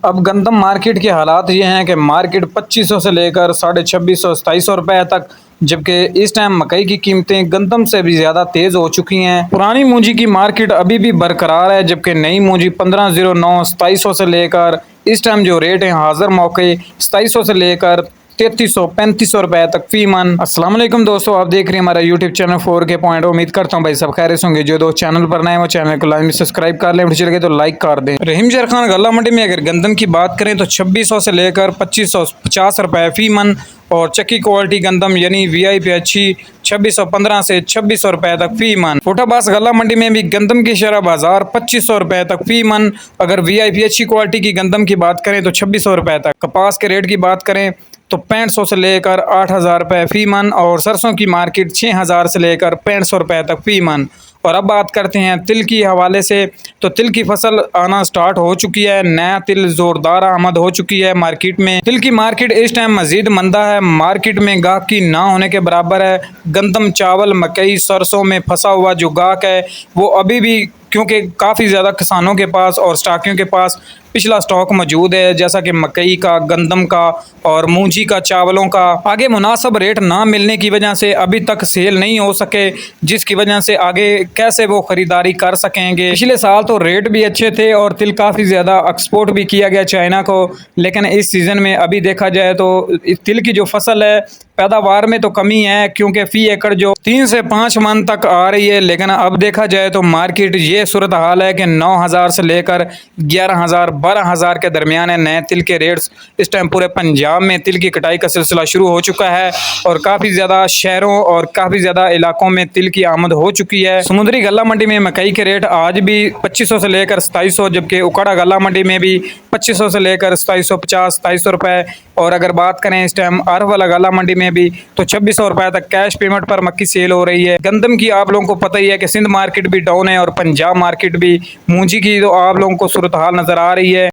अब गंदम मार्केट के हालात ये हैं कि मार्केट 2500 से लेकर 2650 2700 रुपए तक, जबकि इस टाइम मकई की कीमतें गंदम से भी ज़्यादा तेज़ हो चुकी हैं। पुरानी मूंजी की मार्केट अभी भी बरकरार है, जबकि नई मूंजी 1509 2700 से लेकर इस टाइम जो रेट है हाजिर मौके 2700 से लेकर 3300 3500 रुपए तक फी मन। अस्सलाम वालेकुम दोस्तों, आप देख रहे हैं हमारा यूट्यूब चैनल 4K पॉइंट। उम्मीद करता हूँ भाई सब खैरियत होंगे। जो दोस्त चैनल पर नए वो चैनल को लाइक सब्सक्राइब कर लें, वीडियो लगे तो लाइक कर दें। रहीम जर खान गल्ला मंडी में अगर गंदम की बात करें तो 2600 से लेकर 2550 रुपए फी मन, और चक्की क्वालिटी गंदम यानी वीआईपी अच्छी 2615 से 2600 रुपए तक फी मन। फोटाबास गल्ला मंडी में भी गंदम की शरह बाजार 2500 रुपए तक फी मन। अगर वीआईपी अच्छी क्वालिटी की गंदम की बात करें तो 2600 रुपए तक। कपास के रेट की बात करें तो 6500 से लेकर 8000 रुपये फी मन, और सरसों की मार्केट 6000 से लेकर 6500 रुपये तक फी मन। और अब बात करते हैं तिल की हवाले से, तो तिल की फसल आना स्टार्ट हो चुकी है। नया तिल जोरदार आमद हो चुकी है मार्केट में। तिल की मार्केट इस टाइम मजीद मंदा है, मार्केट में गाहक की ना होने के बराबर है। गंदम, चावल, मकई, सरसों में फंसा हुआ जो गाहक है वो अभी भी, क्योंकि काफ़ी ज़्यादा किसानों के पास और स्टाकियों के पास पिछला स्टॉक मौजूद है, जैसा कि मकई का, गंदम का और मूंजी का, चावलों का। आगे मुनासिब रेट ना मिलने की वजह से अभी तक सेल नहीं हो सके, जिसकी वजह से आगे कैसे वो ख़रीदारी कर सकेंगे। पिछले साल तो रेट भी अच्छे थे और तिल काफ़ी ज़्यादा एक्सपोर्ट भी किया गया चाइना को, लेकिन इस सीज़न में अभी देखा जाए तो तिल की जो फसल है पैदावार में तो कमी है, क्योंकि फ़ी एकड़ जो 3 से 5 मन तक आ रही है। लेकिन अब देखा जाए तो मार्केट ये सूरत हाल है कि 9000 से लेकर 11000 12000 के दरमियान है नए तिल के रेट्स। इस टाइम पूरे पंजाब में तिल की कटाई का सिलसिला शुरू हो चुका है और काफ़ी ज़्यादा शहरों और काफ़ी ज़्यादा इलाकों में तिल की आमद हो चुकी है। समुद्री गल्ला मंडी में मकई के रेट आज भी 2500 से लेकर 2700, जबकि उकाड़ा गल्ला मंडी में भी 2500 से लेकर 2750 2700 रुपये। और अगर बात करें इस टाइम आरफ वाला गल्ला मंडी में भी तो 2600 रुपये तक कैश पेमेंट पर मक्की सेल हो रही है। गंदम की आप लोगों को पता ही है कि सिंध मार्केट भी डाउन है और पंजाब मार्केट भी। मूंजी की तो आप लोगों को सूरत हाल नज़र आ रही है।